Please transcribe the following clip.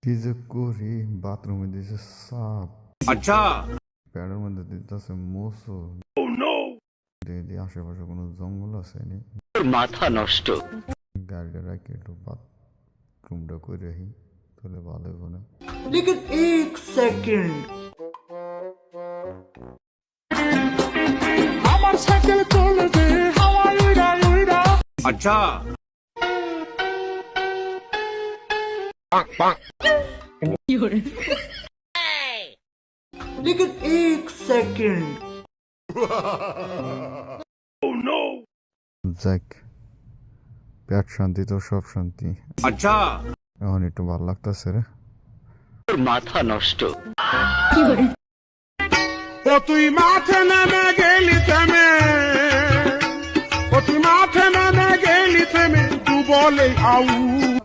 কি যে করি, বাথরুমে দিছে সাপ, আচ্ছা প্যাডের মধ্যে দিতেছে মোসো, দিয়ে আশেপাশে কোনো জঙ্গল আছে নি, মাথা নষ্ট। গাড়িটা রাখি একটু বাথরুমটা করে রাখি, তাহলে ভালো হইব না। लेकिन एक सेकंड আমার সাইকেল চলবে হাওয়া উড়া উড়া আচ্ছা लेकिन एक सेकंड যাক, পেট শান্তি তো সব শান্তি। আচ্ছা এখন একটু ভালো লাগতেছে রে। মাথা নষ্ট। ও তুই মাঠে নামে গেলি থেমে ও তুই মাঠে নামে গেলি থেমে তু বলে আউ